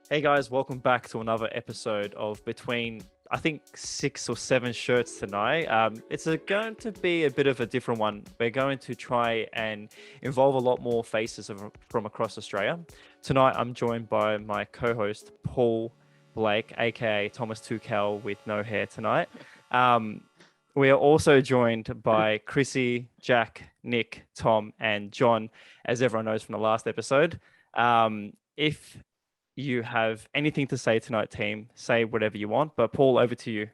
Hey guys, welcome back to another episode of Between, I think, 6 or 7 shirts tonight. Going to be a bit of a different one. We're going to try and involve a lot more faces from across Australia. Tonight, I'm joined by my co-host, Paul Blake, aka Thomas Tuchel with no hair tonight. We are also joined by Chrissy, Jack, Nick, Tom, and John, as everyone knows from the last episode. If you have anything to say tonight, team, say whatever you want. But Paul, over to you.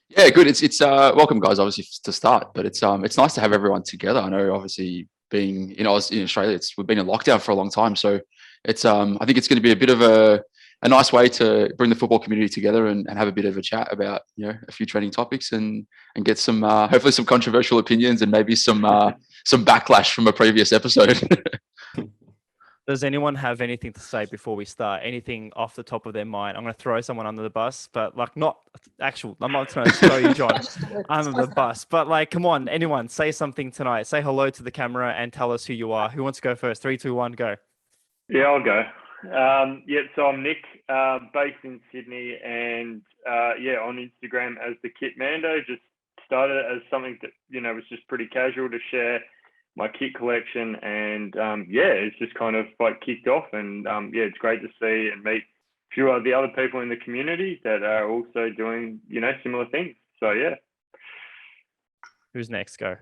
Yeah, good. It's welcome, guys. Obviously to start, but it's nice to have everyone together. I know, obviously, being in Australia, we've been in lockdown for a long time, so it's I think it's going to be a bit of a nice way to bring the football community together and have a bit of a chat about a few trending topics and get some hopefully some controversial opinions and maybe some backlash from a previous episode. Does anyone have anything to say before we start? Anything off the top of their mind? I'm going to throw someone under the bus, but I'm not trying to throw you, John, under the bus. But come on, anyone, say something tonight. Say hello to the camera and tell us who you are. Who wants to go first? 3, 2, 1, go. Yeah, I'll go. So I'm Nick, based in Sydney, and on Instagram as the Kit Mando. Just started as something that was just pretty casual to share my kit collection, and it's just kind of kicked off, and it's great to see and meet a few of the other people in the community that are also doing similar things. So yeah. Who's next? Go.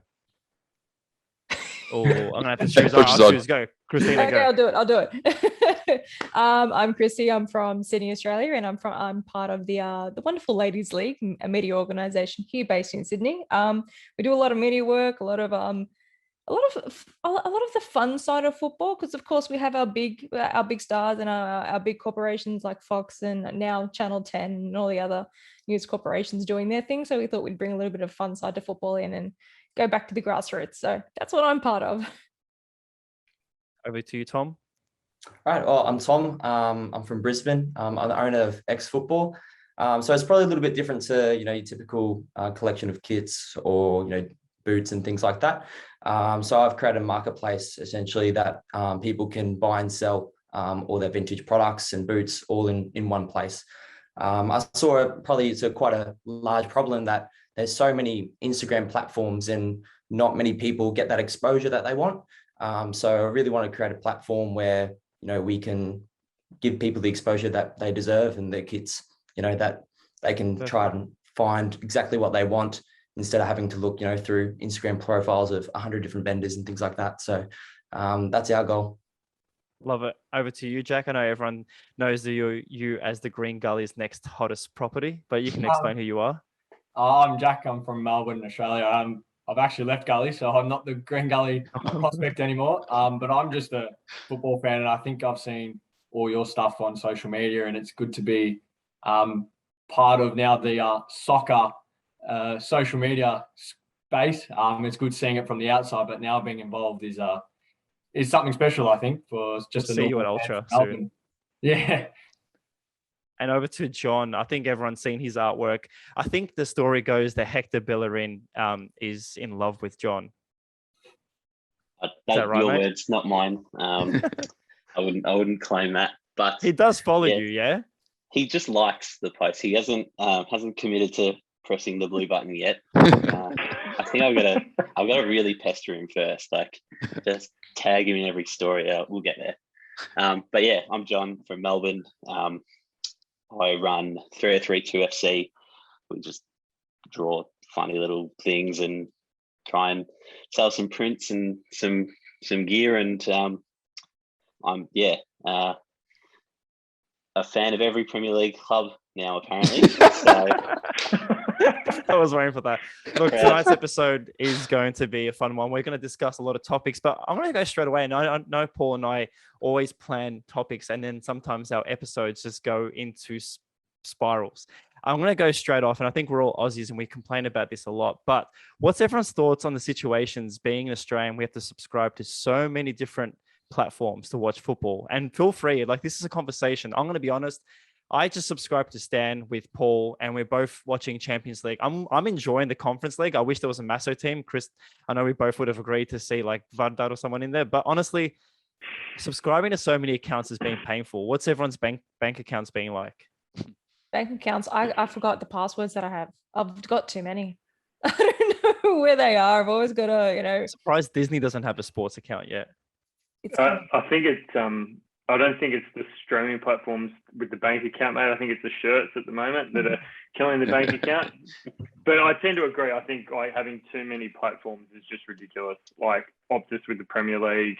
Oh, I'm gonna have to choose. I'll choose. Go, Christina. Okay, go. I'll do it. I'm Chrissy. I'm from Sydney, Australia, and I'm part of the wonderful Ladies League, a media organisation here based in Sydney. We do a lot of media work, a lot of the fun side of football, because of course we have our big stars and our big corporations like Fox and now Channel 10 and all the other news corporations doing their thing. So we thought we'd bring a little bit of fun side to football in and go back to the grassroots. So that's what I'm part of. Over to you, Tom. All right. Well, I'm Tom. I'm from Brisbane. I'm the owner of X Football. So it's probably a little bit different to your typical collection of kits or boots and things like that. So I've created a marketplace essentially that people can buy and sell all their vintage products and boots all in one place. I saw it's quite a large problem that there's so many Instagram platforms and not many people get that exposure that they want. So I really want to create a platform where we can give people the exposure that they deserve and their kits, that they can try and find exactly what they want, instead of having to look, through Instagram profiles of 100 different vendors and things like that. So that's our goal. Love it. Over to you, Jack. I know everyone knows you as the Green Gully's next hottest property, but you can explain who you are. I'm Jack. I'm from Melbourne, Australia. I've actually left Gully, so I'm not the Green Gully prospect anymore. But I'm just a football fan, and I think I've seen all your stuff on social media, and it's good to be part of now the soccer social media space. It's good seeing it from the outside, but now being involved is something special, I think, for just we'll see you at Ultra soon. Yeah. And over to John. I think everyone's seen his artwork. I think the story goes that Hector Bellerin is in love with John. Is that right, your mate? Words, not mine. I wouldn't claim that, but he does follow you, yeah. He just likes the post. He hasn't committed to pressing the blue button yet. I think I've got to really pester him first. Just tag him in every story. We'll get there. But yeah, I'm John from Melbourne. I run 3032 FC. We just draw funny little things and try and sell some prints and some gear. And I'm a fan of every Premier League club now, apparently. So I was waiting for that. Look, tonight's episode is going to be a fun one. We're going to discuss a lot of topics, but I'm going to go straight away. And I know Paul and I always plan topics, and then sometimes our episodes just go into spirals. I'm going to go straight off, and I think we're all Aussies and we complain about this a lot. But what's everyone's thoughts on the situations? Being an Australian, we have to subscribe to so many different platforms to watch football. And feel free, this is a conversation. I'm going to be honest. I just subscribed to Stan with Paul, and we're both watching Champions League. I'm enjoying the Conference League. I wish there was a Masso team. Chris, I know we both would have agreed to see Vardar or someone in there. But honestly, subscribing to so many accounts is being painful. What's everyone's bank accounts being like? Bank accounts. I forgot the passwords that I have. I've got too many. I don't know where they are. I've always got to, I'm surprised Disney doesn't have a sports account yet. it's I think it's I don't think it's the streaming platforms with the bank account, mate. I think it's the shirts at the moment that are killing the bank account. But I tend to agree. I think like having too many platforms is just ridiculous. Like Optus with the Premier League,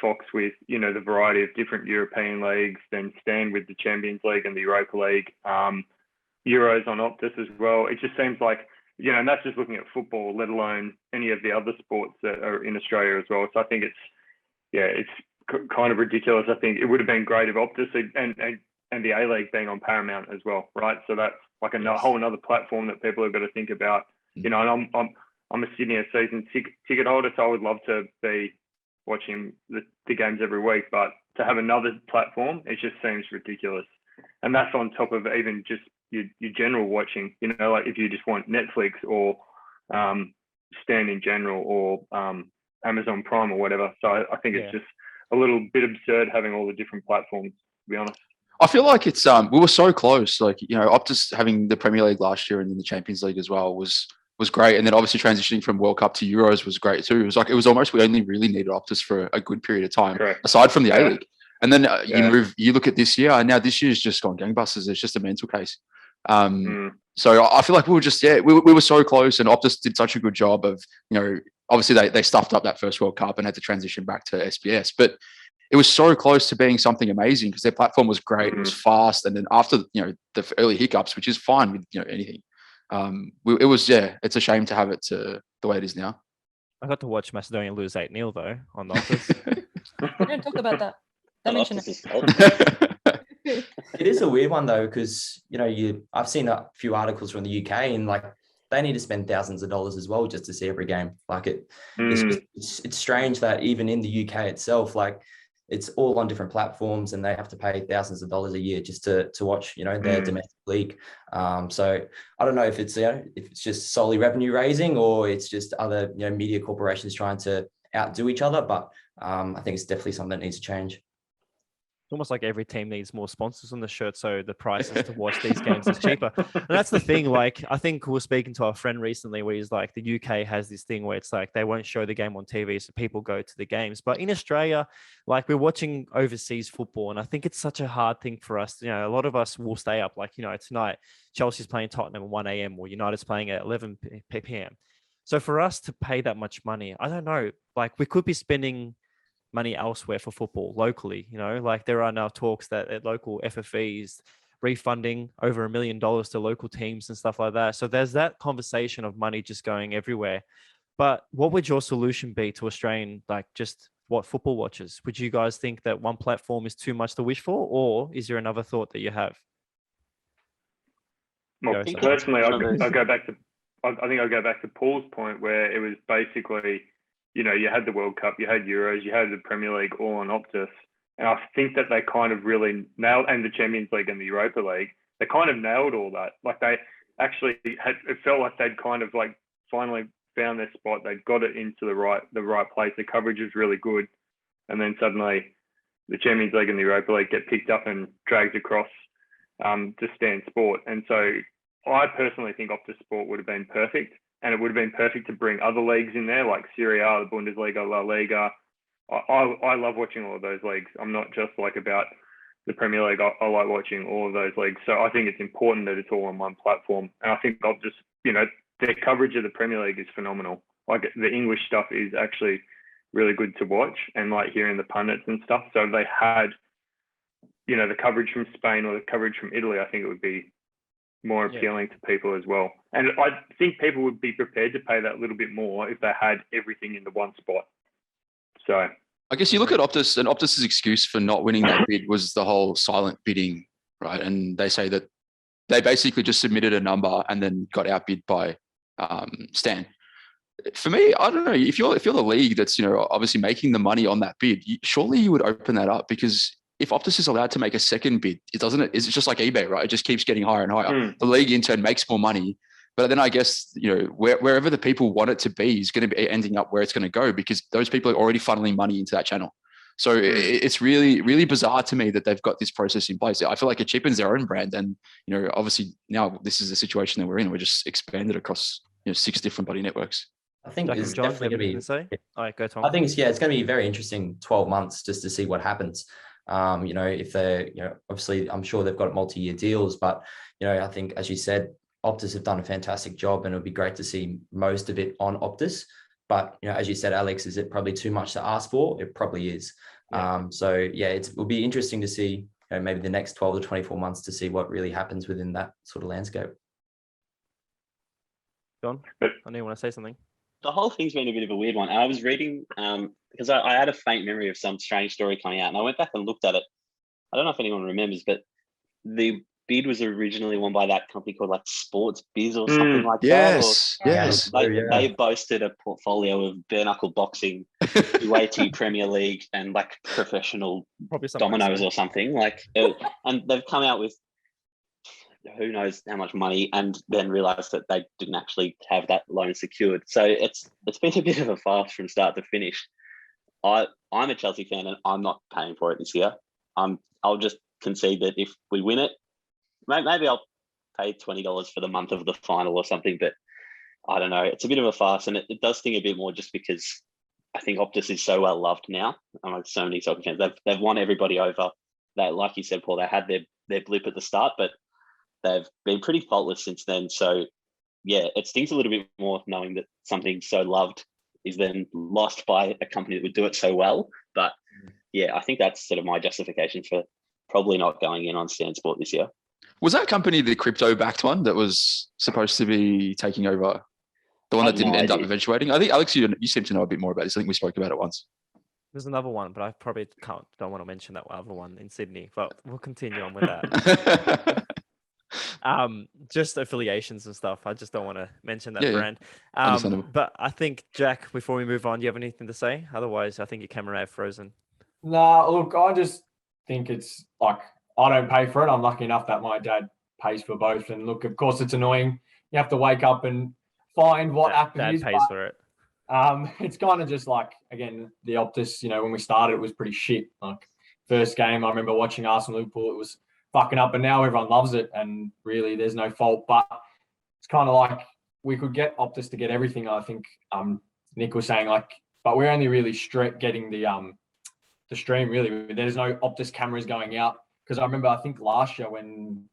Fox with the variety of different European leagues, then Stan with the Champions League and the Europa League, Euros on Optus as well. It just seems like and that's just looking at football, let alone any of the other sports that are in Australia as well. So I think it's kind of ridiculous. I think it would have been great if Optus and the A-League being on Paramount as well, right? So that's like a whole another platform that people have got to think about. And I'm a Sydney season ticket holder, so I would love to be watching the games every week, but to have another platform, it just seems ridiculous. And that's on top of even just your general watching, like if you just want Netflix or Stan in general or Amazon Prime or whatever. So I think it's just a little bit absurd having all the different platforms, to be honest. I feel like it's we were so close. Like Optus having the Premier League last year and then the Champions League as well was great, and then obviously transitioning from World Cup to Euros was great too. It was almost we only really needed Optus for a good period of time, Correct. Aside from the A-League. And then you look at this year, and now this year's just gone gangbusters. It's just a mental case. So I feel like we were just we were so close, and Optus did such a good job of obviously they stuffed up that first World Cup and had to transition back to SBS, but it was so close to being something amazing because their platform was great. It was fast, and then after the early hiccups, which is fine with anything, it was it's a shame to have it to the way it is now. I got to watch Macedonia lose 8-0 though on the Optus. We don't talk about that. Don't mention it. It is a weird one though, because I've seen a few articles from the UK, and like they need to spend thousands of dollars as well just to see every game. Like it's strange that even in the UK itself, like it's all on different platforms, and they have to pay thousands of dollars a year just to watch their domestic league. So I don't know if it's if it's just solely revenue raising or it's just other media corporations trying to outdo each other. But I think it's definitely something that needs to change. Almost like every team needs more sponsors on the shirt, so the prices to watch these games is cheaper. And that's the thing. Like, I think we were speaking to our friend recently where he's like, the UK has this thing where it's like they won't show the game on TV, so people go to the games. But in Australia, like we're watching overseas football, and I think it's such a hard thing for us. A lot of us will stay up. Like, tonight Chelsea's playing Tottenham at 1 a.m. or United's playing at 11 p.m. So for us to pay that much money, I don't know. Like, we could be spending money elsewhere for football locally. Like there are now talks that at local FFEs refunding over $1 million to local teams and stuff like that. So there's that conversation of money just going everywhere. But what would your solution be to Australian, like just what football watchers? Would you guys think that one platform is too much to wish for, or is there another thought that you have? Well, personally, I go back to Paul's point where it was basically, you had the World Cup, you had Euros, you had the Premier League all on Optus. And I think that they kind of really nailed, and the Champions League and the Europa League, they kind of nailed all that. Like they actually it felt like they'd kind of like finally found their spot. They'd got it into the right place. The coverage was really good. And then suddenly the Champions League and the Europa League get picked up and dragged across to Stan Sport. And so I personally think Optus Sport would have been perfect. And it would have been perfect to bring other leagues in there, like Serie A, the Bundesliga, La Liga. I love watching all of those leagues. I'm not just like about the Premier League. I like watching all of those leagues. So I think it's important that it's all on one platform. And I think Optus, their coverage of the Premier League is phenomenal. Like the English stuff is actually really good to watch, and like hearing the pundits and stuff. So if they had, the coverage from Spain or the coverage from Italy, I think it would be more appealing to people as well. And I think people would be prepared to pay that little bit more if they had everything in the one spot. So I guess you look at Optus, and Optus's excuse for not winning that bid was the whole silent bidding, right? And they say that they basically just submitted a number and then got outbid by Stan. For me, I don't know, if you're the league that's obviously making the money on that bid, surely you would open that up, because if Optus is allowed to make a second bid, it's just like eBay, right? It just keeps getting higher and higher. The league in turn makes more money, but then I guess wherever the people want it to be is going to be ending up where it's going to go, because those people are already funneling money into that channel. So it's really, really bizarre to me that they've got this process in place. I feel like it cheapens their own brand. And, obviously now this is the situation that we're in. We're just expanded across, 6 different bloody networks. I think Jack it's and John, definitely you have going anything to to say? All right, go Tom. I think it's going to be very interesting 12 months just to see what happens. If they're, obviously I'm sure they've got multi-year deals, but, I think, as you said, Optus have done a fantastic job, and it would be great to see most of it on Optus. But, as you said, Alex, is it probably too much to ask for? It probably is. Yeah. It will be interesting to see, maybe the next 12 to 24 months to see what really happens within that sort of landscape. John, I know you want to say something. The whole thing's been a bit of a weird one. I was reading because I had a faint memory of some strange story coming out, and I went back and looked at it. I don't know if anyone remembers, but the bid was originally won by that company called like Sports Biz or something like yes, that. Yes. They boasted a portfolio of bare knuckle boxing, UAT Premier League, and like professional dominoes or something. And they've come out with who knows how much money, and then realized that they didn't actually have that loan secured. So it's been a bit of a farce from start to finish. I'm a Chelsea fan, and I'm not paying for it this year. I'll just concede that if we win it, maybe I'll pay $20 for the month of the final or something. But I don't know. It's a bit of a farce, and it does sting a bit more just because I think Optus is so well loved now among so many soccer fans. They've won everybody over. They, like you said, Paul, they had their blip at the start, but they've been pretty faultless since then. So, yeah, it stings a little bit more knowing that something so loved is then lost by a company that would do it so well. But, yeah, I think that's sort of my justification for probably not going in on Stan Sport this year. Was that company the crypto-backed one that was supposed to be taking over? The one that didn't end up eventuating? I think, Alex, you seem to know a bit more about this. I think we spoke about it once. There's another one, but I probably don't want to mention that other one in Sydney. But we'll continue on with that. Just affiliations and stuff. I just don't want to mention that brand. But I think, Jack, before we move on, do you have anything to say? Otherwise, I think your camera may have frozen. Nah, look, I just think it's like I don't pay for it. I'm lucky enough that my dad pays for both. And look, of course, it's annoying. You have to wake up and find what app it is. Dad pays for it. It's kind of just like, again, the Optus, when we started, it was pretty shit. Like first game, I remember watching Arsenal Liverpool, it was fucking up, and now everyone loves it, and really there's no fault. But it's kind of like we could get Optus to get everything. I think Nick was saying, but we're only really getting the stream, really. There's no Optus cameras going out, because I remember, I think last year when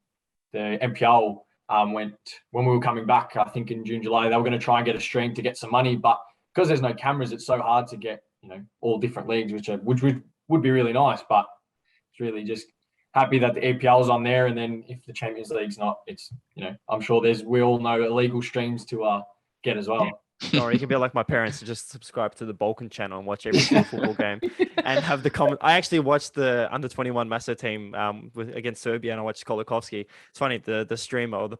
the NPL when we were coming back, I think in June, July, they were going to try and get a stream to get some money, but because there's no cameras, it's so hard to get all different leagues, which would be really nice. But it's really just happy that the EPL's on there, and then if the Champions League's not, it's I'm sure we all know illegal streams to get as well. Or you can be like my parents, who just subscribe to the Balkan channel and watch every single football game and have the comment. I actually watched the under-21 Maso team against Serbia, and I watched Kolikovsky. It's funny, the streamer, or the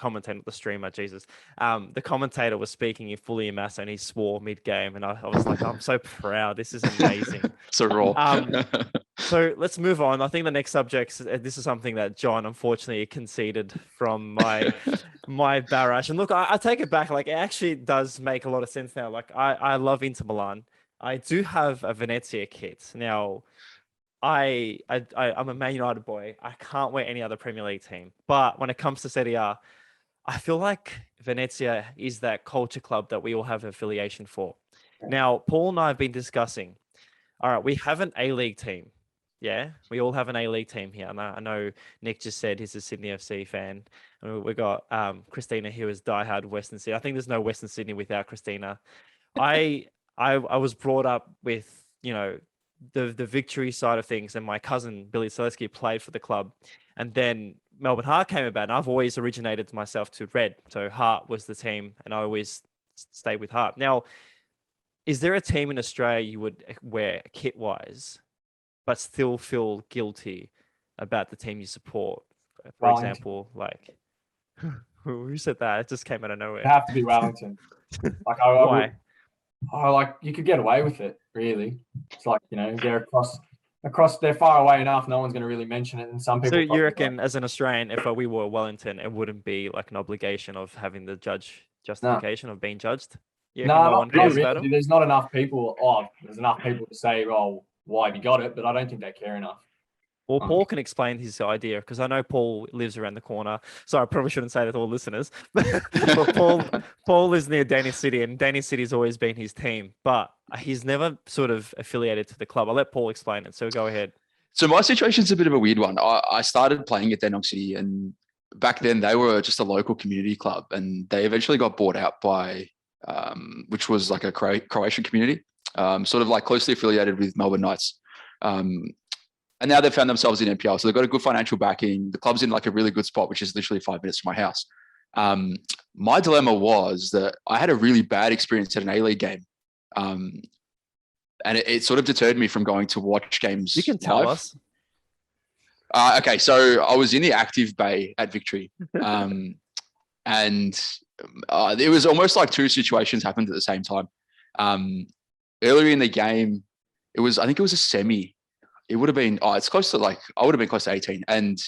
commentator, not the streamer, Jesus. The commentator was speaking in fully in Maso, and he swore mid-game, and I was like, I'm so proud. This is amazing. So raw. So let's move on. I think the next subject, this is something that John unfortunately conceded from my barrage. And look, I take it back. Like, it actually does make a lot of sense now. Like, I love Inter Milan. I do have a Venezia kit. Now, I'm a Man United boy. I can't wear any other Premier League team. But when it comes to Serie A, I feel like Venezia is that culture club that we all have affiliation for. Now, Paul and I have been discussing, all right, we have an A-League team. Yeah, we all have an A-League team here. And I know Nick just said he's a Sydney FC fan. And we got Christina here as diehard Western Sydney. I think there's no Western Sydney without Christina. I was brought up with, the victory side of things. And my cousin, Billy Selesky, played for the club. And then Melbourne Heart came about. And I've always originated myself to Red. So Heart was the team. And I always stayed with Heart. Now, is there a team in Australia you would wear kit-wise, but still feel guilty about the team you support? For example, like, who said that? It just came out of nowhere. It'd have to be Wellington. Why? You could get away with it, really. It's like, they're across, they're far away enough, no one's going to really mention it. And some people. So you reckon, as an Australian, if we were Wellington, it wouldn't be like an obligation of having the justification of being judged? No, not really. There's not enough people. There's enough people to say, why have you got it, but I don't think they care enough. Well, Paul can explain his idea because I know Paul lives around the corner. So I probably shouldn't say that to all listeners. But Paul lives near Danny City, and Danny City's always been his team, but he's never sort of affiliated to the club. I'll let Paul explain it. So go ahead. So my situation's a bit of a weird one. I started playing at Dandenong City, and back then they were just a local community club, and they eventually got bought out by, which was like a Croatian community, sort of like closely affiliated with Melbourne Knights. And now they've found themselves in NPL. So they've got a good financial backing. The club's in like a really good spot, which is literally 5 minutes from my house. My dilemma was that I had a really bad experience at an A-League game. And it sort of deterred me from going to watch games. You can tell live. us. Okay, so I was in the active bay at Victory. And it was almost like two situations happened at the same time. Earlier in the game, I think it was a semi. It would have been, it's close to I would have been close to 18. And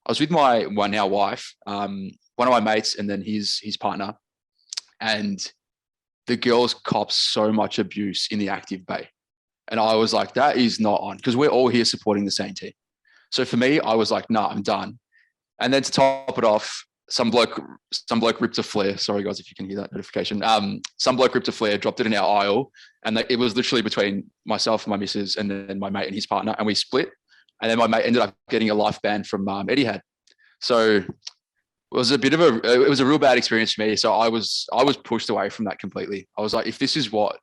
I was with my now wife, one of my mates, and then his partner. And the girls copped so much abuse in the active bay. And I was like, that is not on, because we're all here supporting the same team. So for me, I was like, nah, I'm done. And then to top it off, some bloke ripped a flare. Sorry guys, if you can hear that notification. Some bloke ripped a flare, dropped it in our aisle, and it was literally between myself and my missus, and then my mate and his partner, and we split. And then my mate ended up getting a life ban from Etihad. So it was a real bad experience for me. So I was pushed away from that completely. I was like, if this is what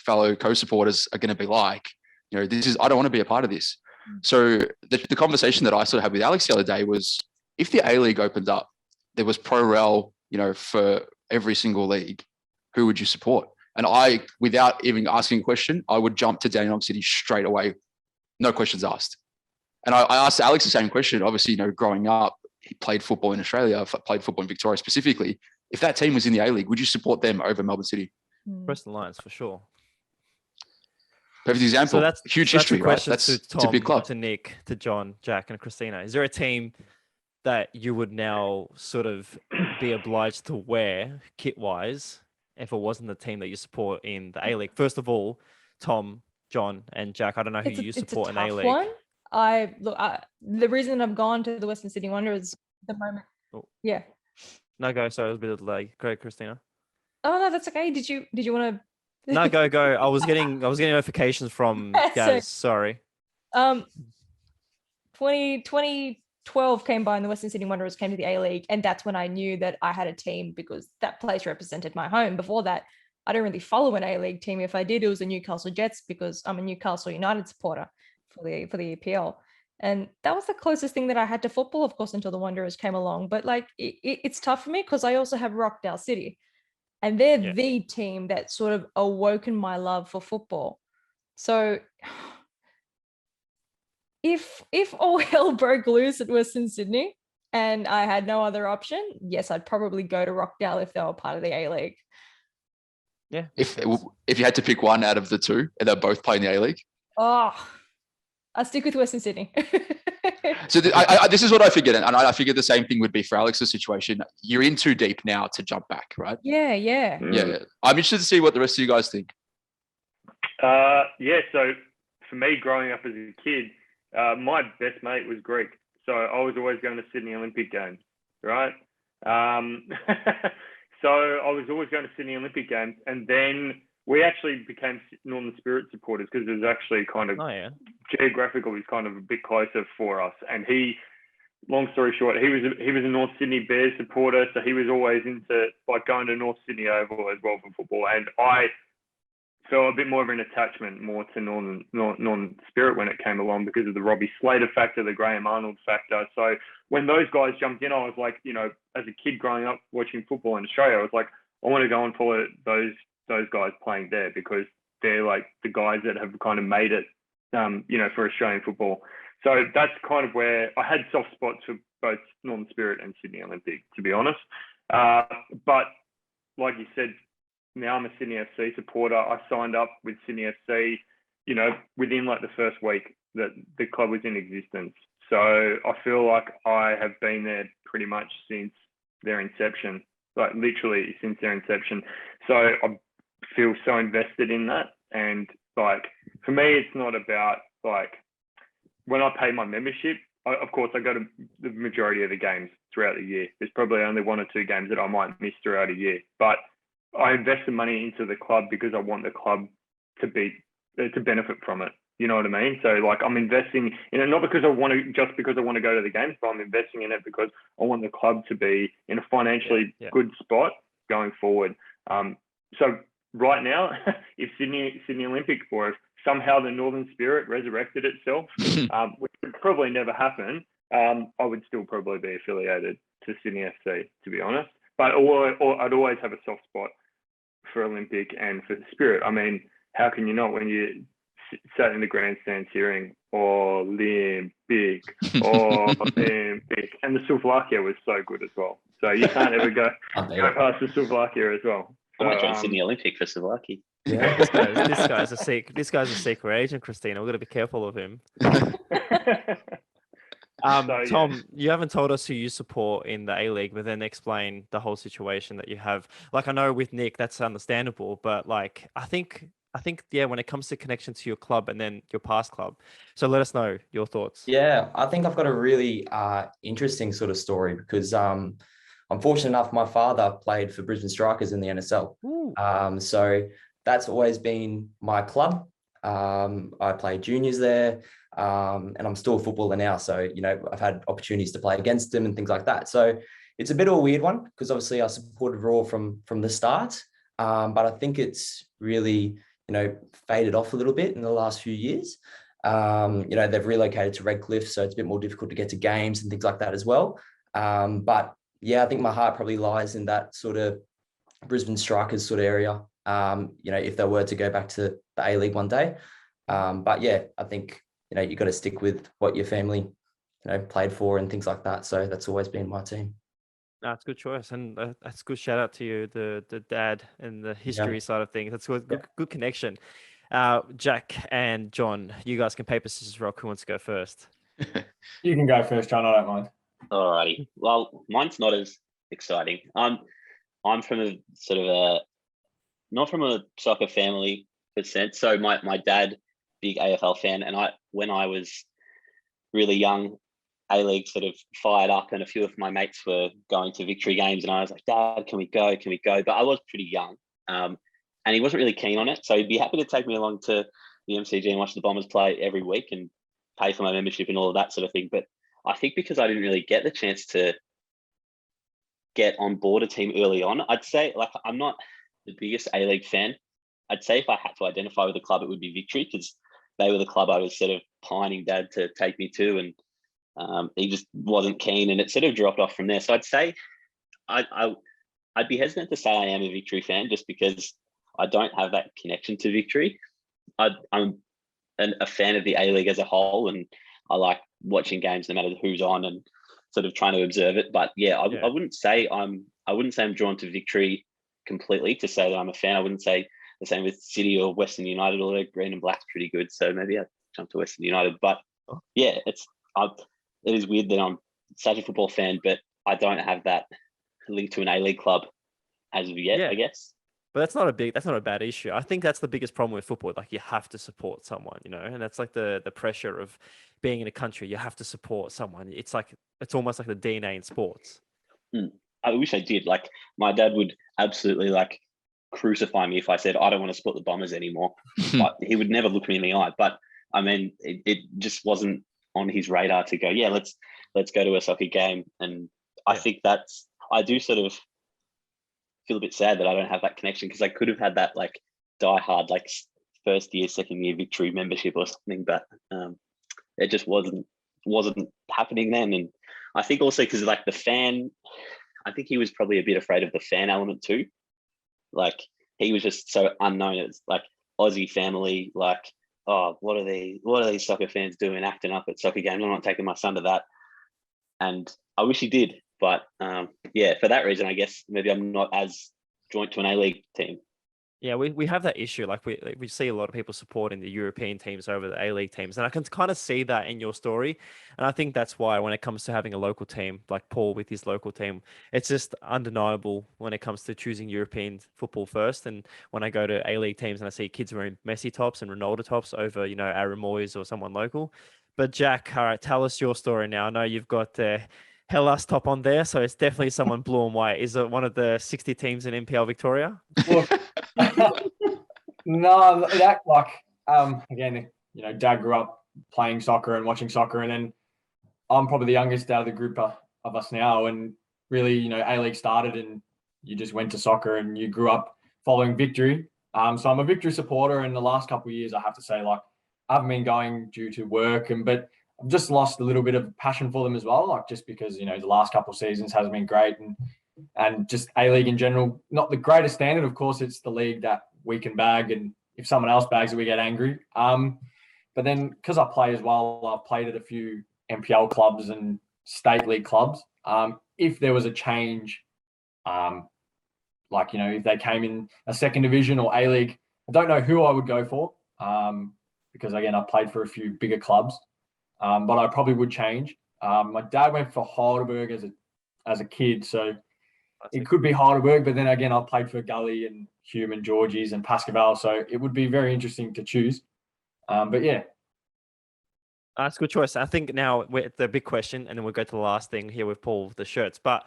fellow co-supporters are going to be like, I don't want to be a part of this. So the conversation that I sort of had with Alex the other day was, if the A-League opened up, there was pro rel, for every single league, who would you support? And I, without even asking a question, I would jump to Dandenong City straight away, no questions asked. And I asked Alex the same question. Obviously, growing up, he played football in Australia, played football in Victoria specifically. If that team was in the A-League, would you support them over Melbourne City? Preston Lions for sure. Perfect example. So that's huge history, right? That's to Tom, it's a big club. To Nick, to John, Jack, and Christina. Is there a team that you would now sort of be obliged to wear kit-wise if it wasn't the team that you support in the A-League? First of all, Tom, John, and Jack, I don't know who you support in A-League. One. The reason I've gone to the Western Sydney Wanderers at the moment. Oh. Yeah. No, go. Sorry, it was a bit of a delay. Go, Christina. Oh no, that's okay. Did you want to? No, go. I was getting notifications from Gaz. Sorry. 2012 came by and the Western Sydney Wanderers came to the A-League, and that's when I knew that I had a team because that place represented my home. Before that, I don't really follow an A-League team. If I did, it was the Newcastle Jets because I'm a Newcastle United supporter for the EPL. And that was the closest thing that I had to football, of course, until the Wanderers came along. But it's tough for me because I also have Rockdale City. And they're the team that sort of awoken my love for football. So if all hell broke loose at Western Sydney and I had no other option, yes, I'd probably go to Rockdale if they were part of the A-League. Yeah. If you had to pick one out of the two and they're both playing the A-League? Oh, I'll stick with Western Sydney. So this is what I figured, and I figured the same thing would be for Alex's situation. You're in too deep now to jump back, right? Yeah. Yeah. I'm interested to see what the rest of you guys think. So for me, growing up as a kid, my best mate was Greek. So I was always going to Sydney Olympic Games, right? So I was always going to Sydney Olympic Games. And then we actually became Northern Spirit supporters because it was actually kind of geographically was kind of a bit closer for us. And long story short, he was a North Sydney Bears supporter, so he was always into going to North Sydney Oval as well for football. And I felt a bit more of an attachment more to Northern Spirit when it came along because of the Robbie Slater factor, the Graham Arnold factor. So when those guys jumped in, I was like, as a kid growing up watching football in Australia, I was like, I want to go and follow those guys playing there because they're like the guys that have kind of made it, for Australian football. So that's kind of where I had soft spots for both Northern Spirit and Sydney Olympic, to be honest. But like you said, now I'm a Sydney FC supporter. I signed up with Sydney FC, within the first week that the club was in existence. So I feel like I have been there pretty much since their inception, literally since their inception. So I feel so invested in that. And for me, it's not about like when I pay my membership, of course I go to the majority of the games throughout the year. There's probably only 1 or 2 games that I might miss throughout a year, but I invest the money into the club because I want the club to benefit from it. You know what I mean? So like I'm investing in it, not because I want to, just because I want to go to the games, but I'm investing in it because I want the club to be in a financially good spot going forward. So right now, if Sydney Olympic, or if somehow the Northern Spirit resurrected itself, which would probably never happen, I would still probably be affiliated to Sydney FC, to be honest. But or I'd always have a soft spot for Olympic and for the Spirit. I mean, how can you not when you sat in the grandstand cheering Olympic, Olympic, and the Slovakia was so good as well. So you can't ever go past the Slovakia as well. I might join Sydney Olympic for Slovakia. Yeah. This guy's a secret agent, Christina. We've got to be careful of him. Tom, you haven't told us who you support in the A-League, but then explain the whole situation that you have. Like, I know with Nick, that's understandable, but like, I think, when it comes to connection to your club and then your past club. So let us know your thoughts. Yeah, I think I've got a really interesting sort of story because I'm fortunate enough, my father played for Brisbane Strikers in the NSL. So that's always been my club. I played juniors there, and I'm still a footballer now. So, I've had opportunities to play against them and things like that. So it's a bit of a weird one because obviously I supported Raw from the start. But I think it's really, faded off a little bit in the last few years. They've relocated to Redcliffe, so it's a bit more difficult to get to games and things like that as well. But yeah, I think my heart probably lies in that sort of Brisbane Strikers sort of area. If they were to go back to the A-League one day. But yeah, I think, you got to stick with what your family, played for and things like that. So that's always been my team. That's a good choice, and that's a good shout out to you, the dad and the history side of things. That's good connection. Jack and John, you guys can paper scissors rock. Who wants to go first? You can go first, John. I don't mind. Alrighty. Well, mine's not as exciting. I'm from a sort of not from a soccer family percent. So my dad, big AFL fan, and when I was really young, A-League sort of fired up, and a few of my mates were going to Victory games, and I was like, Dad, can we go? Can we go? But I was pretty young, and he wasn't really keen on it. So he'd be happy to take me along to the MCG and watch the Bombers play every week and pay for my membership and all of that sort of thing. But I think because I didn't really get the chance to get on board a team early on, I'd say, like, I'm not the biggest A-League fan. I'd say if I had to identify with a club, it would be Victory, because they were the club I was sort of pining Dad to take me to, and he just wasn't keen, and it sort of dropped off from there. So I'd say I'd be hesitant to say I am a Victory fan just because I don't have that connection to Victory. I'm a fan of the A-League as a whole, and I like watching games no matter who's on and sort of trying to observe it. But yeah, I wouldn't say I'm drawn to Victory completely to say that I'm a fan. I wouldn't say the same with City or Western United, although green and black's pretty good. So maybe I'd jump to Western United. But yeah, it is weird that I'm such a football fan, but I don't have that link to an A-League club as of yet, I guess. But that's not a bad issue. I think that's the biggest problem with football. Like, you have to support someone, and that's like the pressure of being in a country. You have to support someone. It's almost like the DNA in sports. I wish I did. Like, my dad would absolutely crucify me if I said I don't want to support the Bombers anymore. But he would never look me in the eye. But I mean, it just wasn't on his radar to go, yeah, let's go to a soccer game. And I think I do sort of feel a bit sad that I don't have that connection, because I could have had that die-hard first year, second year Victory membership or something, but it just wasn't happening then. And I think also because the fan, I think he was probably a bit afraid of the fan element too. He was just so unknown. It's Aussie family, oh, what are these soccer fans doing acting up at soccer games? I'm not taking my son to that. And I wish he did. But yeah, for that reason, I guess maybe I'm not as joined to an A-League team. Yeah, we have that issue. Like we see a lot of people supporting the European teams over the A-League teams, and I can kind of see that in your story. And I think that's why when it comes to having a local team, like Paul with his local team, it's just undeniable when it comes to choosing European football first. And when I go to A-League teams and I see kids wearing Messi tops and Ronaldo tops over, Aaron Moyes or someone local. But Jack, all right, tell us your story now. I know you've got Hellas top on there, so it's definitely someone blue and white. Is it one of the 60 teams in NPL Victoria? Look, no, that like again, Dad grew up playing soccer and watching soccer, and then I'm probably the youngest out of the group of us now, and really, A-League started, and you just went to soccer, and you grew up following Victory. So I'm a Victory supporter, and the last couple of years, I have to say, like, I haven't been going due to work, but I've just lost a little bit of passion for them as well, like just because the last couple of seasons hasn't been great, and just A-League in general, not the greatest standard. Of course, it's the league that we can bag, and if someone else bags it, we get angry. But then because I play as well, I've played at a few NPL clubs and state league clubs. If there was a change, if they came in a second division or A-League, I don't know who I would go for, because again, I've played for a few bigger clubs, but I probably would change. My dad went for Heidelberg as a kid, so it could be Heidelberg, but then again, I played for Gully and Hume and Georgie's and Pascaval, so it would be very interesting to choose. But yeah. That's a good choice. I think now we're at the big question, and then we'll go to the last thing here with Paul, the shirts. But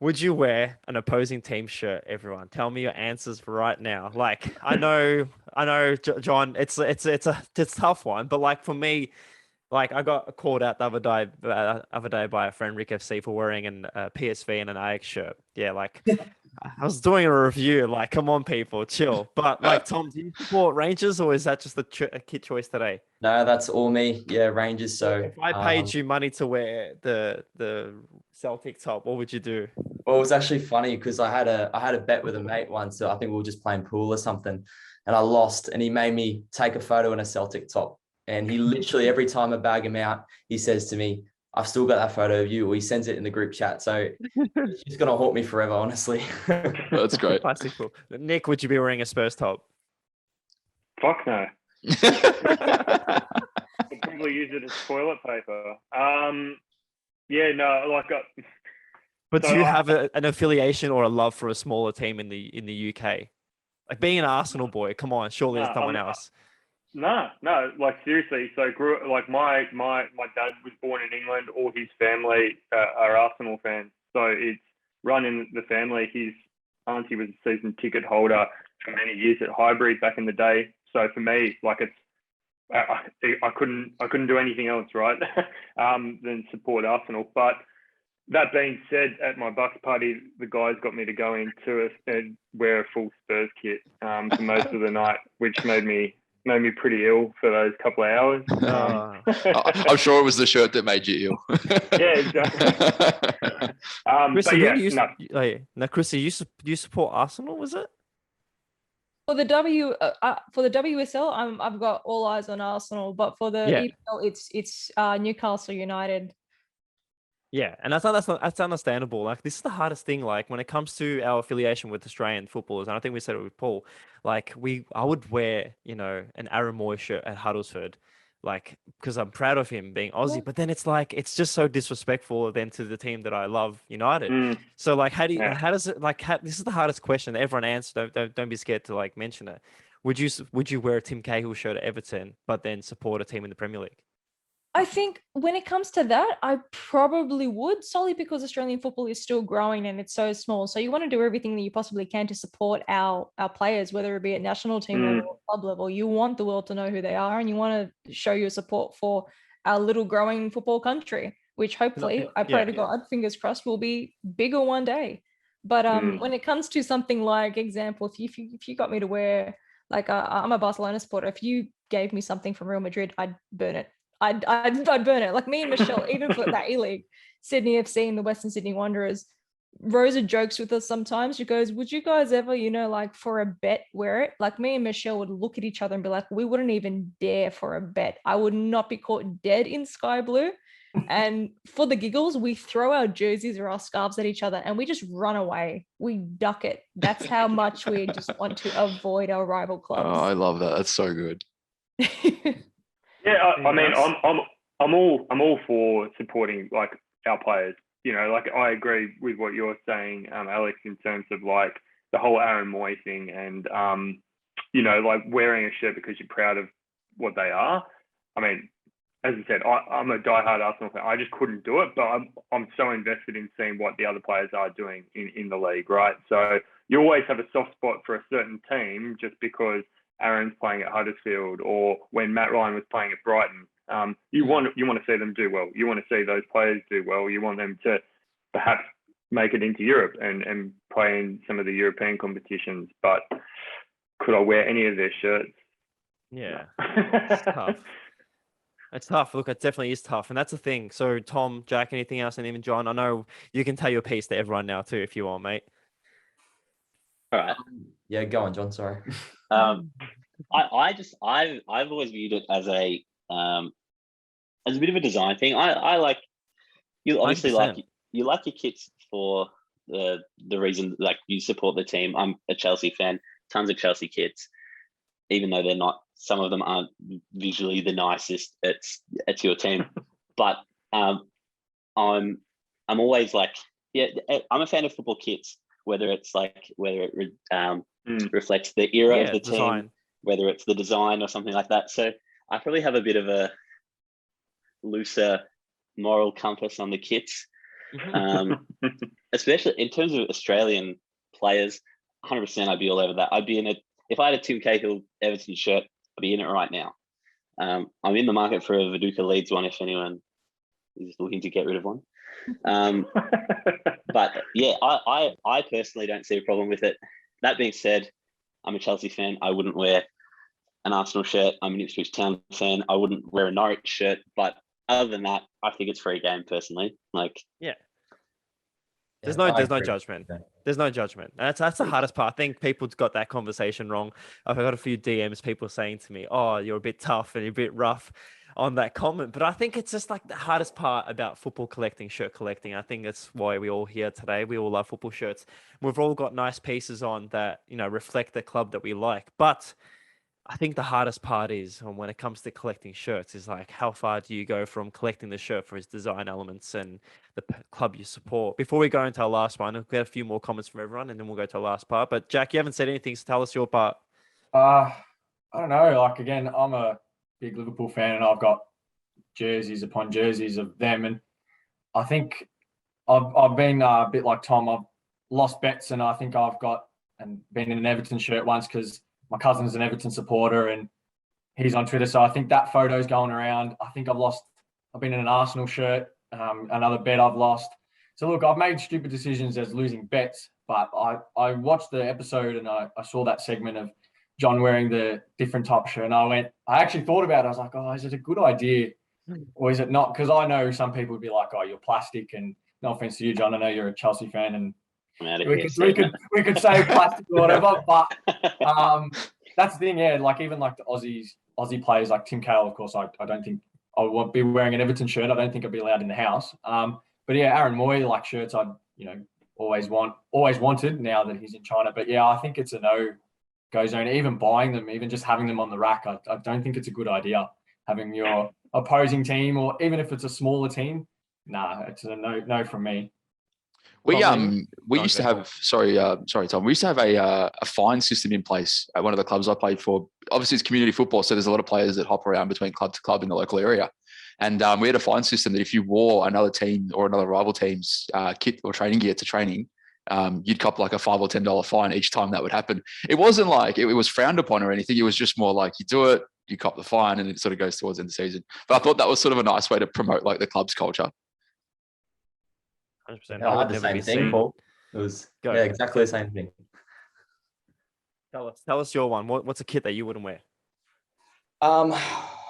would you wear an opposing team shirt, everyone? Tell me your answers right now. Like, I know, John, it's a tough one, but like for me, like I got called out the other day by a friend, Rick FC, for wearing an PSV and an Ajax shirt. Yeah, like I was doing a review. Like, come on, people, chill. But like, Tom, do you support Rangers, or is that just a kid choice today? No, that's all me. Yeah, Rangers. So if I paid you money to wear the Celtic top, what would you do? Well, it was actually funny because I had a bet with a mate once. So I think we were just playing pool or something, and I lost, and he made me take a photo in a Celtic top. And he literally, every time I bag him out, he says to me, I've still got that photo of you, or he sends it in the group chat. So he's going to haunt me forever, honestly. That's great. Classic. Nick, would you be wearing a Spurs top? Fuck no. I'd probably use it as toilet paper. Yeah, no, like. But do you have an affiliation or a love for a smaller team in the UK? Like being an Arsenal boy, come on, surely there's someone else. No, like seriously. So grew like my dad was born in England. All his family are Arsenal fans. So it's run in the family. His auntie was a season ticket holder for many years at Highbury back in the day. So for me, like it's I couldn't do anything else, right? Than support Arsenal. But that being said, at my Bucks party, the guys got me to go into and wear a full Spurs kit for most of the night, which made me pretty ill for those couple of hours. I'm sure it was the shirt that made you ill. Yeah, exactly. Chrissy, you support Arsenal? Was it for the WSL? I've got all eyes on Arsenal, but for the EPL, it's Newcastle United. Yeah, and that's understandable. Like, this is the hardest thing. Like, when it comes to our affiliation with Australian footballers, and I think we said it with Paul. Like, I would wear, an Aaron Moy shirt at Huddersfield, like, because I'm proud of him being Aussie. Yeah. But then it's like it's just so disrespectful then to the team that I love, United. So like, how does it like? This is the hardest question. Everyone answer. Don't be scared to like mention it. Would you wear a Tim Cahill shirt at Everton, but then support a team in the Premier League? I think when it comes to that, I probably would, solely because Australian football is still growing and it's so small. So you want to do everything that you possibly can to support our players, whether it be at national team level or club level. You want the world to know who they are, and you want to show your support for our little growing football country, which hopefully, I pray to God, fingers crossed, will be bigger one day. But when it comes to something like, example, if you got me to wear, like I'm a Barcelona supporter, if you gave me something from Real Madrid, I'd burn it. I'd burn it. Like me and Michelle, even for that E-League, Sydney FC and the Western Sydney Wanderers, Rosa jokes with us sometimes. She goes, would you guys ever, like for a bet wear it? Like me and Michelle would look at each other and be like, we wouldn't even dare for a bet. I would not be caught dead in sky blue. And for the giggles, we throw our jerseys or our scarves at each other and we just run away. We duck it. That's how much we just want to avoid our rival Oh, I clubs. love that. That's so good. Yeah, I mean, Yes. I'm all for supporting like our players. You know, like I agree with what you're saying, Alex, in terms of like the whole Aaron Moy thing, and you know, like wearing a shirt because you're proud of what they are. I mean, as I said, I'm a diehard Arsenal fan. I just couldn't do it, but I'm so invested in seeing what the other players are doing in the league, right? So you always have a soft spot for a certain team just because Aaron's playing at Huddersfield, or when Matt Ryan was playing at Brighton. You want to see them do well. You want to see those players do well. You want them to perhaps make it into Europe and play in some of the European competitions. But could I wear any of their shirts? Yeah, it's tough. It's tough. Look, it definitely is tough. And that's the thing. So, Tom, Jack, anything else? And even John, I know you can tell your piece to everyone now too, if you want, mate. All right. Yeah, go on, John. Sorry. I've always viewed it as a bit of a design thing. I like, you obviously 100%. you like your kits for the reason, like you support the team. I'm a Chelsea fan, tons of Chelsea kits, even though they're not, some of them aren't visually the nicest. It's your team, but I'm always like, yeah, I'm a fan of football kits, whether it reflects the era of the design. team, whether it's the design or something like that. So I probably have a bit of a looser moral compass on the kits, especially in terms of Australian players. 100%, I'd be all over that. I'd be in it if I had a Tim Cahill Everton shirt. I'd be in it right now. I'm in the market for a Viduka Leeds one if anyone is looking to get rid of one. But yeah, I personally don't see a problem with it. That being said, I'm a Chelsea fan. I wouldn't wear an Arsenal shirt. I'm an Ipswich Town fan. I wouldn't wear a Norwich shirt. But other than that, I think it's free game personally. Like, There's Yeah, no I agree. judgment. Yeah. There's no judgment. And that's the hardest part. I think people got that conversation wrong. I've got a few DMs, people saying to me, "Oh, you're a bit tough and you're a bit rough," on that comment. But I think it's just like the hardest part about football collecting, shirt collecting. I think that's why we all here today. We all love football shirts. We've all got nice pieces on that, reflect the club that we like. But I think the hardest part is when it comes to collecting shirts is like, how far do you go from collecting the shirt for its design elements and the club you support? Before we go into our last one, we'll get a few more comments from everyone and then we'll go to our last part. But Jack, you haven't said anything, so tell us your part. I don't know. Like, again, I'm a big Liverpool fan and I've got jerseys upon jerseys of them. And I think I've been a bit like Tom. I've lost bets and I think I've got and been in an Everton shirt once because my cousin's an Everton supporter and he's on Twitter. So I think that photo's going around. I think I've been in an Arsenal shirt, another bet I've lost. So look, I've made stupid decisions as losing bets, but I watched the episode and I saw that segment of John wearing the different type of shirt. And I actually thought about it. I was like, oh, is it a good idea or is it not? Because I know some people would be like, oh, you're plastic. And no offense to you, John, I know you're a Chelsea fan and we could say plastic or whatever, but that's the thing, yeah. Like even like the Aussie players like Tim Cahill, of course, I don't think I would be wearing an Everton shirt. I don't think I'd be allowed in the house. But yeah, Aaron Moy like shirts I'd always wanted now that he's in China. But yeah, I think it's a no-go zone. Even buying them, even just having them on the rack, I don't think it's a good idea. Having your opposing team, or even if it's a smaller team, nah, it's a no from me. We Probably- used to have sorry Tom. We used to have a fine system in place at one of the clubs I played for. Obviously, it's community football, so there's a lot of players that hop around between club to club in the local area. And we had a fine system that if you wore another team or another rival team's kit or training gear to training, you'd cop like a $5 or $10 fine each time that would happen. It wasn't like it was frowned upon or anything. It was just more like you do it, you cop the fine, and it sort of goes towards the end of the season. But I thought that was sort of a nice way to promote like the club's culture. 100%. I had the same thing, Paul. It was Go. exactly the same thing. Tell us your one. What's a kit that you wouldn't wear?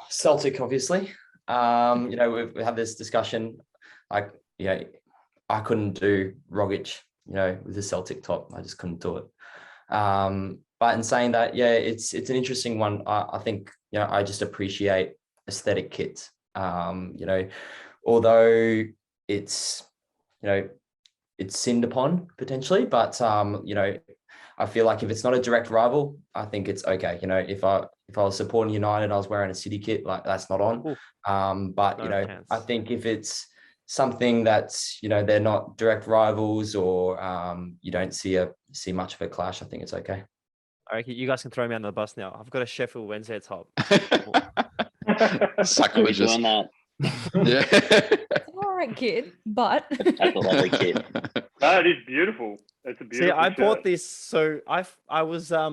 Celtic, obviously. We have this discussion. I couldn't do Rogic, with the Celtic top. I just couldn't do it. But in saying that, yeah, it's an interesting one. I think, I just appreciate aesthetic kits. although it's, it's sinned upon potentially, but I feel like if it's not a direct rival, I think it's okay. If I was supporting United, I was wearing a City kit, like that's not on. But No chance. I think if it's something that's they're not direct rivals, or you don't see much of a clash, I think it's okay. All right, you guys can throw me under the bus now. I've got a Sheffield Wednesday top. We're Sacrilegious. doing that. Yeah. It's all right, kid, but That's a lovely kid. No, it is beautiful. It's a beautiful See, I bought shirt. this, so I was I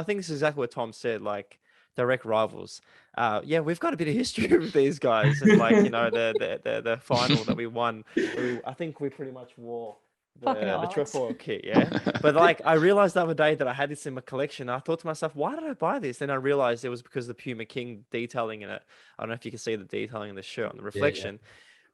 think this is exactly what Tom said, like direct rivals. Yeah, we've got a bit of history with these guys, and like the final that we won, I think we pretty much wore Fucking the arse. trefoil kit, yeah. But like I realized the other day that I had this in my collection. I thought to myself, why did I buy this? Then I realized it was because of the Puma King detailing in it. I don't know if you can see the detailing in the shirt on the reflection.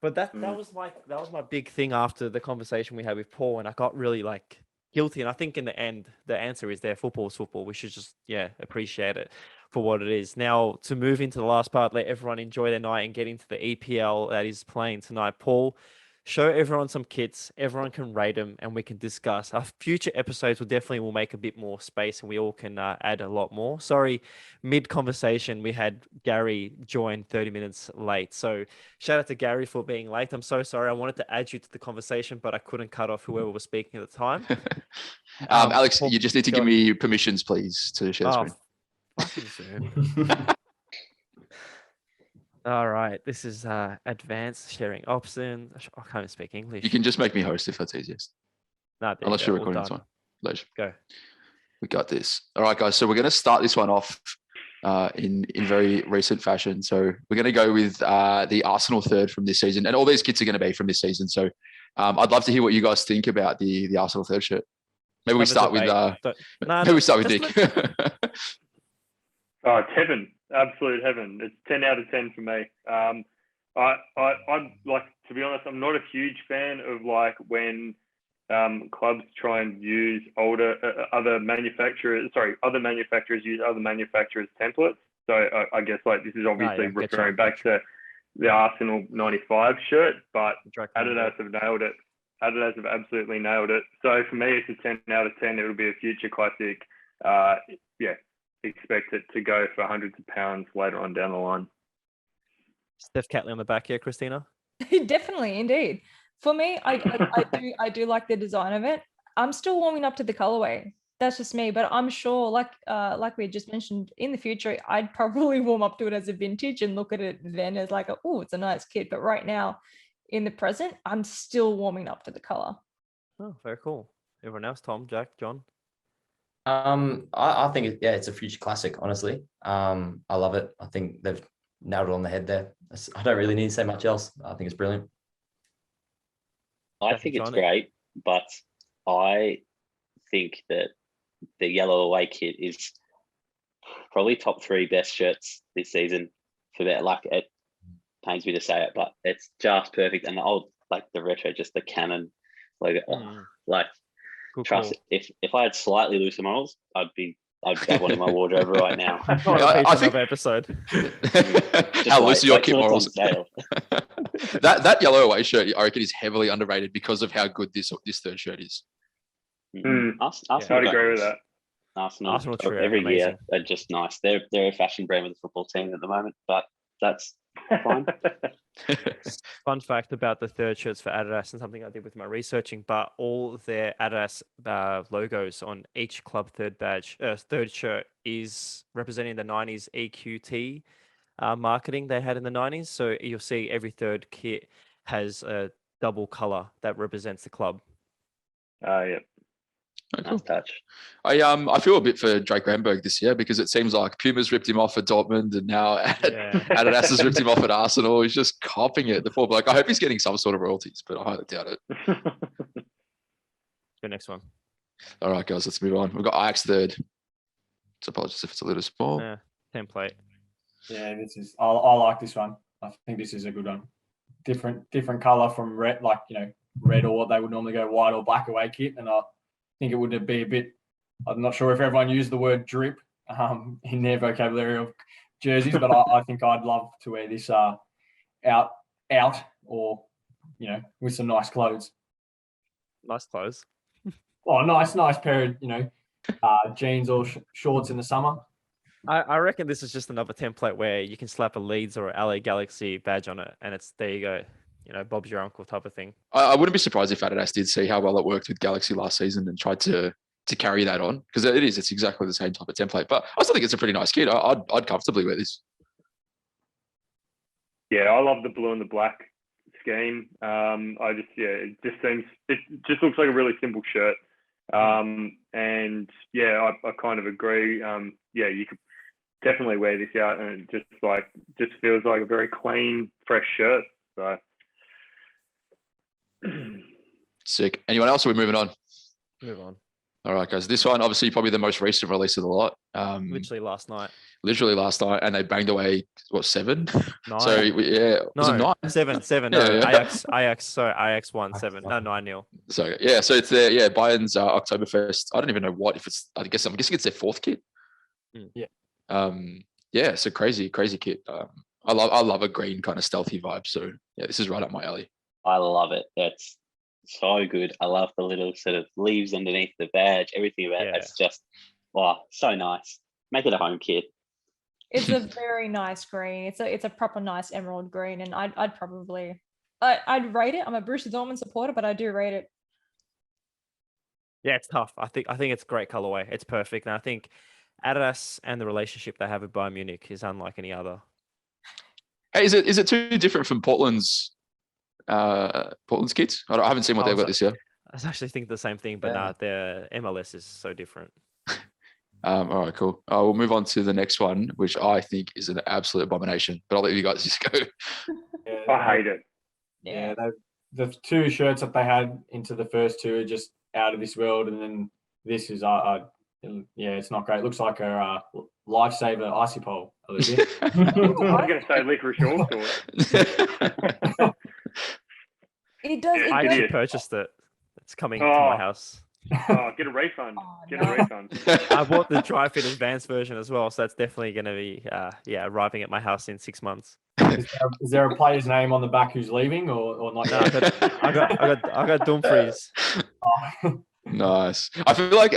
But that was my big thing after the conversation we had with Paul, and I got really like guilty. And I think in the end, the answer is there. Football is football. We should just appreciate it for what it is. Now to move into the last part, let everyone enjoy their night and get into the EPL that is playing tonight. Paul, show everyone some kits. Everyone can rate them, and we can discuss. Our future episodes will make a bit more space, and we all can add a lot more. Sorry, mid conversation we had Gary join 30 minutes late. So shout out to Gary for being late. I'm so sorry. I wanted to add you to the conversation, but I couldn't cut off whoever was speaking at the time. Alex, Paul, you just need to go give me permissions, please, to share the screen. fucking Zoom. All right, this is advanced sharing option. I can't even speak English. You can just make me host if that's easiest. No, Unless you're recording this one. Pleasure. Go. We got this. All right, guys. So we're going to start this one off in very recent fashion. So we're going to go with the Arsenal third from this season, and all these kits are going to be from this season. So I'd love to hear what you guys think about the Arsenal third shirt. Maybe we start with Nick. Oh, it's heaven, absolute heaven. It's 10 out of 10 for me. I'm like, to be honest, I'm not a huge fan of like when clubs try and use other manufacturers use other manufacturers' templates. So I guess like this is obviously referring back to the Arsenal 95 shirt, but Adidas have nailed it. Adidas have absolutely nailed it. So for me, it's a 10 out of 10. It'll be a future classic. Expect it to go for hundreds of pounds later on down the line. Steph Catley on the back here, Christina. Definitely, indeed. For me, I do like the design of it. I'm still warming up to the colorway. That's just me, but I'm sure, like we just mentioned, in the future, I'd probably warm up to it as a vintage and look at it then as like, it's a nice kit. But right now, in the present, I'm still warming up to the color. Oh, very cool. Everyone else, Tom, Jack, John? I think it's a future classic, honestly. I love it. I think they've nailed it on the head there. I don't really need to say much else. I think it's brilliant. I think it's great, but I think that the yellow away kit is probably top 3 best shirts this season for that. Like, it pains me to say it, but it's just perfect. And the old, like the retro, just the cannon logo, trust. If I had slightly looser models, I'd have one in my wardrobe right now. I think episode. How loose are your kit models? that yellow away shirt, I reckon, is heavily underrated because of how good this third shirt is. I'd agree with that. Arsenal every year are just nice. They're a fashion brand with the football team at the moment, but that's fine. Fun fact about the third shirts for Adidas, and something I did with my researching, but all their Adidas logos on each club third shirt is representing the 90s EQT marketing they had in the 90s. So you'll see every third kit has a double color that represents the club. Yeah. Oh, cool. Nice touch. I feel a bit for Drake Ramberg this year because it seems like Puma's ripped him off at Dortmund, and now Adidas has ripped him off at Arsenal. He's just copying it. The poor bloke. I hope he's getting some sort of royalties, but I highly doubt it. Go next one. All right, guys, let's move on. We've got Ajax third. So apologies if it's a little small. Template. Yeah, this is. I like this one. I think this is a good one. Different color from red, like red, or what they would normally go white or black away kit, and I think it would be a bit. I'm not sure if everyone used the word drip in their vocabulary of jerseys, but I think I'd love to wear this out out or, with some nice clothes. Nice clothes. Oh, nice pair of, jeans or shorts in the summer. I reckon this is just another template where you can slap a Leeds or LA Galaxy badge on it, and it's there you go. Bob's your uncle type of thing. I wouldn't be surprised if Adidas did see how well it worked with Galaxy last season and tried to carry that on, because it's exactly the same type of template. But I still think it's a pretty nice kit. I'd comfortably wear this. Yeah, I love the blue and the black scheme. It just looks like a really simple shirt. And yeah, I kind of agree. You could definitely wear this out, and it just feels like a very clean, fresh shirt. So sick. Anyone else? Or are we moving on? Move on. All right, guys. This one, obviously, probably the most recent release of the lot. Literally last night. And they banged away 7? 9. So was it 9? 7. Yeah, No, yeah. Ajax won 7. No, 9-0. So yeah, so it's their Bayern's Oktoberfest. I don't even know what, if it's. I'm guessing it's their 4th kit. Yeah. So crazy kit. I love a green kind of stealthy vibe. So yeah, this is right up my alley. I love it. It's so good. I love the little sort of leaves underneath the badge. Everything about it's just, so nice. Make it a home kit. It's a very nice green. It's a proper nice emerald green, and I'd rate it. I'm a Borussia Dortmund supporter, but I do rate it. Yeah, it's tough. I think it's a great colorway. It's perfect, and I think Adidas and the relationship they have with Bayern Munich is unlike any other. Hey, is it too different from Portland's kits? I haven't seen what they've got this year. I actually think the same thing, but their MLS is so different. All right, cool. We'll move on to the next one, which I think is an absolute abomination. But I'll let you guys just go. Yeah, I hate it. Yeah, the 2 shirts that they had into the first 2 are just out of this world, and then this is it's not great. It looks like a lifesaver icy pole. I was going to say licorice all It does. I actually purchased it. It's coming to my house. Oh, get a refund. Get a refund. I bought the Dry Fit Advanced version as well, so that's definitely going to be arriving at my house in 6 months. Is there a player's name on the back who's leaving, or not? No, I got Dumfries. Nice. I feel like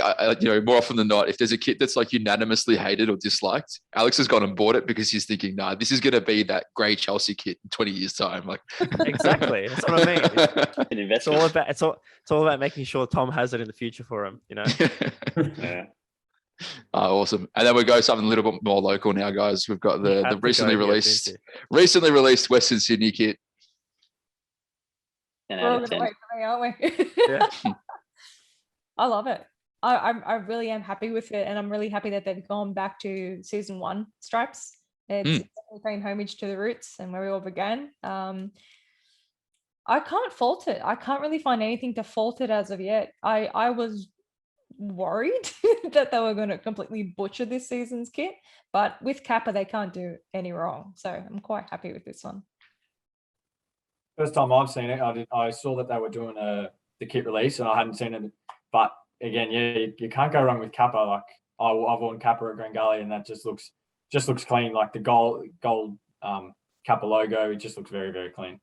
more often than not, if there's a kit that's like unanimously hated or disliked, Alex has gone and bought it because he's thinking, nah, this is going to be that grey Chelsea kit in 20 years' time. Like exactly, that's what I mean. An investment. It's all about making sure Tom has it in the future for him. Yeah. Awesome. And then we go something a little bit more local now, guys. We've got the recently released Western Sydney kit. Wait for me, aren't we? Yeah. I love it. I really am happy with it, and I'm really happy that they've gone back to season 1 stripes. It's paying homage to the roots and where we all began. I can't fault it. I can't really find anything to fault it as of yet. I was worried that they were going to completely butcher this season's kit, but with Kappa they can't do any wrong. So I'm quite happy with this one. First time I've seen it, I saw that they were doing the kit release, and I hadn't seen it. But again, you can't go wrong with Kappa. Like I've worn Kappa at Green Gully, and that just looks clean. Like the gold Kappa logo, it just looks very, very clean.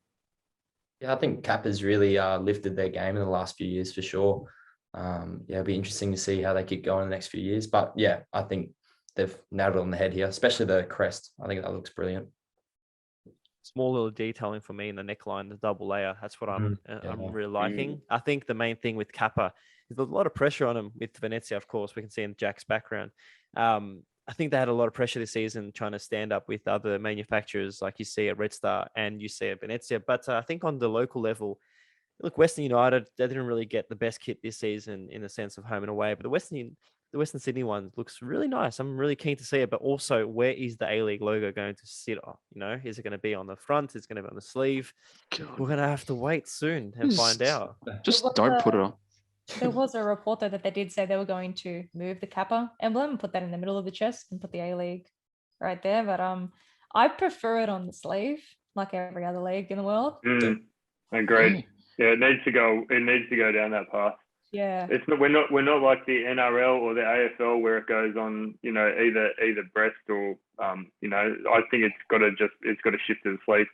Yeah, I think Kappa's really lifted their game in the last few years for sure. It'll be interesting to see how they keep going in the next few years. But yeah, I think they've nailed it on the head here, especially the crest. I think that looks brilliant. Small little detailing for me in the neckline, the double layer. That's what I'm really liking. I think the main thing with Kappa is there's a lot of pressure on them with Venezia, of course. We can see in Jack's background. I think they had a lot of pressure this season trying to stand up with other manufacturers like you see at Red Star and you see at Venezia. But I think on the local level, look, Western United, they didn't really get the best kit this season in the sense of home and away. But the Western Sydney one looks really nice. I'm really keen to see it. But also, where is the A-League logo going to sit on? Is it going to be on the front? Is it going to be on the sleeve? We're going to have to wait soon and find out. Just don't put it on. There was a report though that they did say they were going to move the Kappa emblem and put that in the middle of the chest and put the A-League right there. But I prefer it on the sleeve, like every other league in the world. Agreed. Yeah, it needs to go down that path. Yeah. We're not like the NRL or the AFL where it goes on, either breast or I think it's got to shift to the sleeve.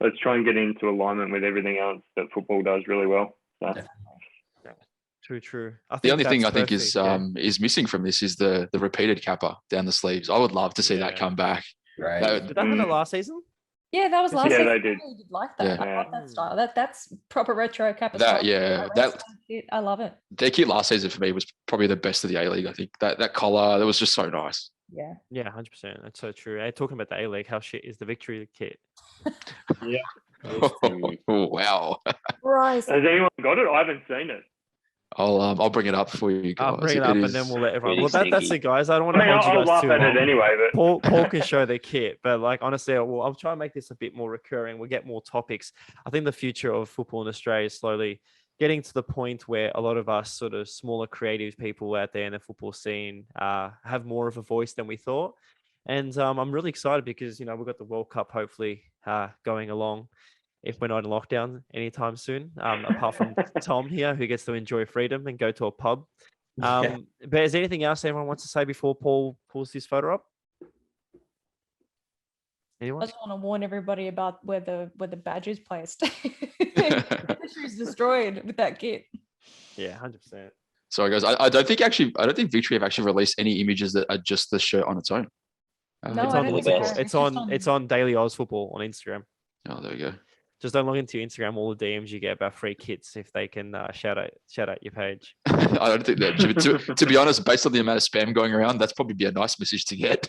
let's try and get into alignment with everything else that football does really well. So. True. The only thing I that's think is perfect, yeah. is missing from this is the repeated kappa down the sleeves. I would love to see that Yeah. come back. Right. Did that happen last season? Yeah, that was Yeah, last they season. I did. really did like that. Yeah. I love that style. That's proper retro Kappa That style. yeah, That that red kit, I love it. their kit last season for me was probably the best of the A League. I think that collar that was just so nice. Yeah. Yeah, 100%. That's so true. Hey, talking about the A League, how shit is the victory kit? Oh, wow. Right. Has anyone got it? I haven't seen it. I'll bring it up for you guys. I'll bring it up and then we'll let everyone. pretty Well, that's sneaky. it, guys. I don't I want to mean, hold you I'll guys laugh too at long. it anyway. But Paul can show their kit, but like honestly, I'll try and make this a bit more recurring. We'll get more topics. I think the future of football in Australia is slowly getting to the point where a lot of us sort of smaller creative people out there in the football scene have more of a voice than we thought. And I'm really excited because, we've got the World Cup hopefully going along if we're not in lockdown anytime soon, apart from Tom here, who gets to enjoy freedom and go to a pub. Yeah. But is there anything else anyone wants to say before Paul pulls this photo up? I Anyone? just want to warn everybody about where the badge is placed. The picture is destroyed with that kit. Yeah, 100%. Sorry guys, I don't think Victory have actually released any images that are just the shirt on its own. No, It's I on don't think so. Instagram. so. It's just on it's on Daily Oz Football on Instagram. Oh, there we go. Just don't log into your Instagram. All the DMs you get about free kits if they can shout out your page. I don't think that. To be honest, based on the amount of spam going around, that's probably be a nice message to get.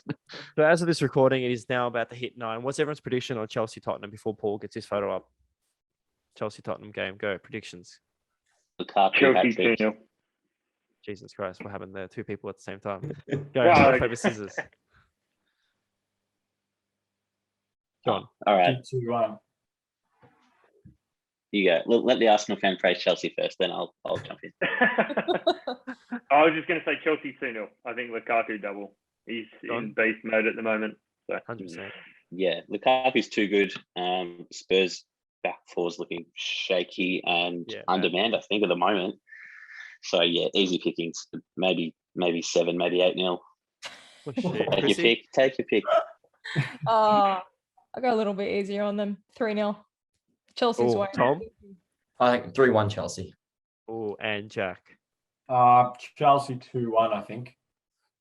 So as of this recording, it is now about to hit 9. What's everyone's prediction on Chelsea Tottenham before Paul gets his photo up? Chelsea Tottenham game. Go predictions. Lukaku Chelsea hat-trick. 2-0. Jesus Christ, what happened there? Two people at the same time. Go. Yeah, Rock, like- paper, scissors. John. All right, 2-1. you go. Let the Arsenal fan praise Chelsea first, then I'll jump in. I was just going to say Chelsea 2-0. I think Lukaku double. He's John? in beast mode at the moment. So 100%. Yeah, Lukaku's too good. Spurs back four's looking shaky and Yeah, undermanned, I think, at the moment. So yeah, easy pickings. Maybe 7, maybe 8-0. Oh, shit. Take your Chrissy? pick. Take your pick. I'll go a little bit easier on them. 3-0. Chelsea's Oh, way. Tom? I think 3-1 Chelsea. Oh, and Jack. Chelsea 2-1, I think.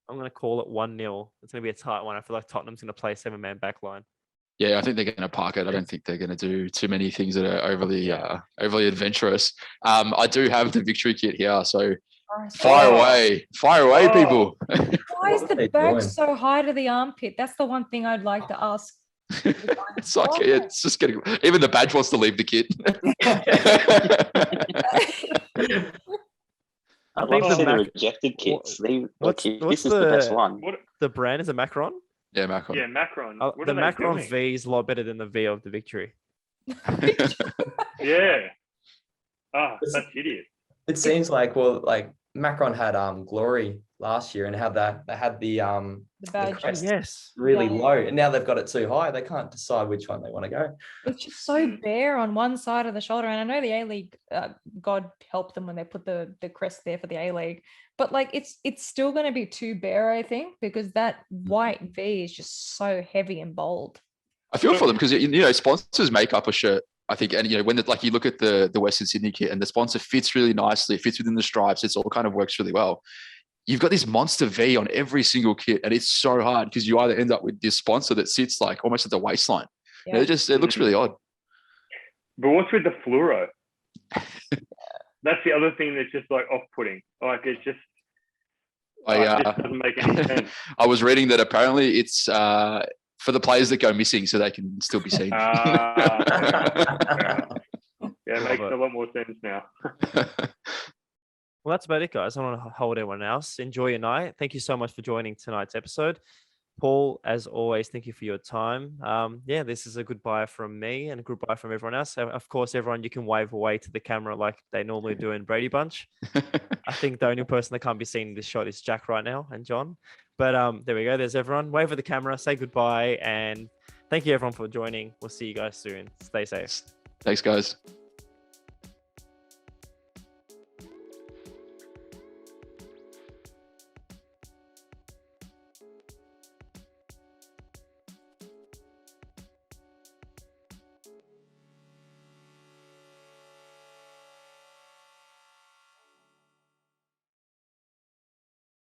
I'm going to call it 1-0. It's going to be a tight one. I feel like Tottenham's going to play 7-man back line. Yeah, I think they're going to park it. I don't think they're going to do too many things that are overly adventurous. I do have the victory kit here, so fire away, Oh. people. Why is What the are they badge doing? so high to the armpit? That's the one thing I'd like to ask. It's like it's just getting. Even the badge wants to leave the kit. I'd think love to the see the Mac- rejected kits. what's This is the best one. what? The brand is a Macron. Yeah, Macron. Yeah, Macron. What The are they Macron doing? V is a lot better than the V of the victory. Yeah. That's idiot. It seems like Macron had Glory last year and how that they had the The badge. crest Yes. really Yeah. low, and now they've got it too high. They can't decide which one they want to go. It's just so bare on one side of the shoulder. And I know the A-League, God help them when they put the crest there for the A-League. But like it's still going to be too bare, I think, because that white V is just so heavy and bold. I feel for them because sponsors make up a shirt. I think, and when you look at the Western Sydney kit and the sponsor fits really nicely, it fits within the stripes. It's all kind of works really well. You've got this monster V on every single kit, and it's so hard because you either end up with this sponsor that sits like almost at the waistline. Yeah. It looks really odd. But what's with the fluoro? That's the other thing that's just like off-putting. Like it's just, it just doesn't make any sense. I was reading that apparently it's for the players that go missing so they can still be seen. Fair enough. Yeah, it makes Love a it. lot more sense now. Well, that's about it, guys. I don't want to hold anyone else. Enjoy your night. Thank you so much for joining tonight's episode. Paul, as always, thank you for your time. This is a goodbye from me and a goodbye from everyone else. Of course, everyone, you can wave away to the camera like they normally do in Brady Bunch. I think the only person that can't be seen in this shot is Jack right now and John. But there we go. There's everyone. Wave at the camera, say goodbye, and thank you everyone for joining. We'll see you guys soon. Stay safe. Thanks, guys.